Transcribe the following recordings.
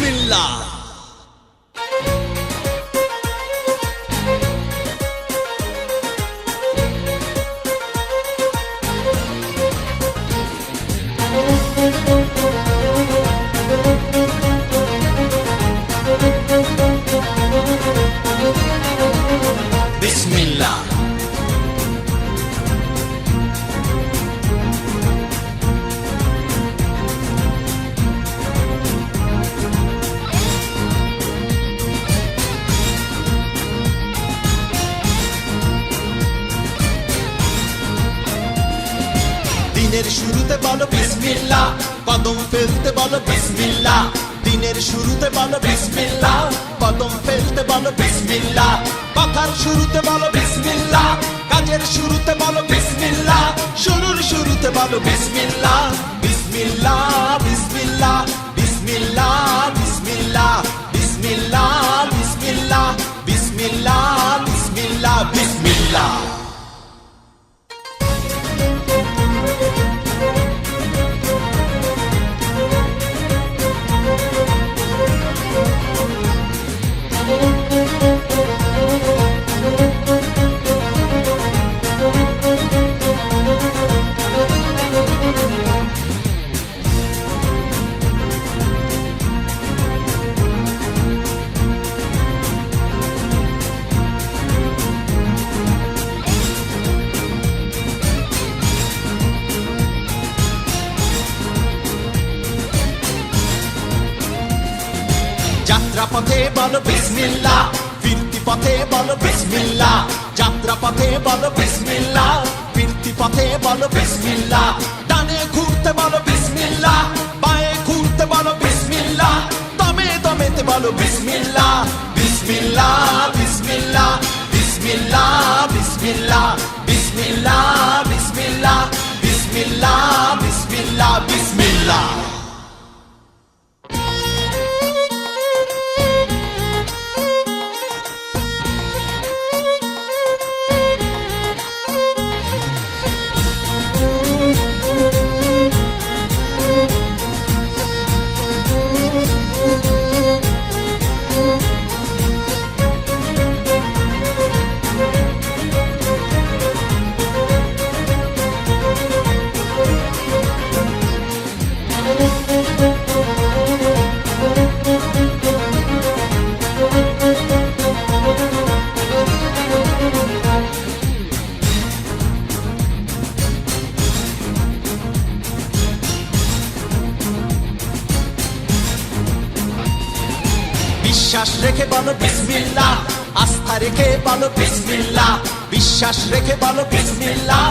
বিসমিল্লাহ। বিসমিল্লাহ। দিনের শুরুতে বলো বিসমিল্লাহ, কদম ফেলতে বলো বিসমিল্লাহ। দিনের শুরুতে বলো বিসমিল্লাহ, কদম ফেলতে বলো বিসমিল্লাহ। কথার শুরুতে বলো বিসমিল্লাহ, কাজের শুরুতে বলো বিসমিল্লাহ। শুরুর শুরুতে বলো বিসমিল্লাহ। বিসমিল্লাহ বিসমিল্লাহ বিসমিল্লাহ বিসমিল্লাহ বিসমিল্লাহ বিসমিল্লাহ বিসমিল্লাহ বিসমিল্লাহ বিসমিল্লাহ। যাত্রা পথে বলো বিসমিল্লাহ, ফিরতি পথে বলো বিসমিল্লাহ। যাত্রা পথে বলো বিসমিল্লাহ, ফিরতি পথে বলো বিসমিল্লাহ। ডানে ঘুরতে বলো বিসমিল্লাহ, বাঁয়ে ঘুরতে বলো বিসমিল্লাহ। দমে দমেতে বলো বিসমিল্লাহ। বিসমিল্লাহ বিসমিল্লাহ বিসমিল্লাহ বিসমিল্লাহ বিসমিল্লাহ বিসমিল্লাহ বিসমিল্লাহ বিসমিল্লাহ বিসমিল্লাহ। বিশ্বাস রেখে বলো বিসমিল্লাহ, আস্থা রেখে বলো বিসমিল্লাহ। বিশ্বাস রেখে বলো বিসমিল্লাহ,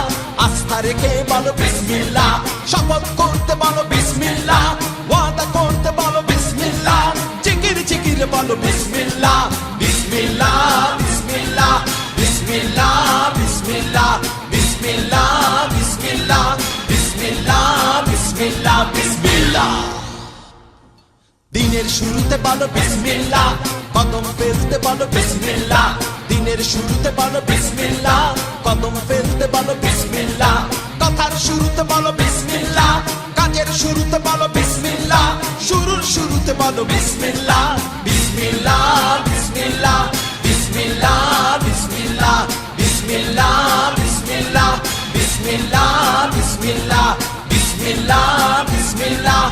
আস্থা রেখে বলো বিসমিল্লাহ। শপথ করতে বলো বিসমিল্লাহ, ওয়াদা করতে বলো বিসমিল্লাহ। জিকির জিকির বলো বিসমিল্লাহ। বিসমিল্লাহ বিসমিল্লাহ বিসমিল্লাহ বিসমিল্লাহ বিসমিল্লাহ বিসমিল্লাহ বিসমিল্লাহ বিসমিল্লাহ বিসমিল্লাহ। দিনের শুরুতে বলো বিসমিল্লাহ, কদম ফেলতে বলো বিসমিল্লাহ। দিনের শুরুতে বলো বিসমিল্লাহ, কদম ফেলতে বলো বিসমিল্লাহ। কথার শুরুতে বলো বিসমিল্লাহ, কাজের শুরুতে বলো বিসমিল্লাহ। শুরুর শুরুতে বলো বিসমিল্লাহ। বিসমিল্লাহ বিসমিল্লাহ বিসমিল্লাহ বিসমিল্লাহ বিসমিল্লাহ বিসমিল্লাহ বিসমিল্লাহ বিসমিল্লাহ বিসমিল্লাহ বিসমিল্লাহ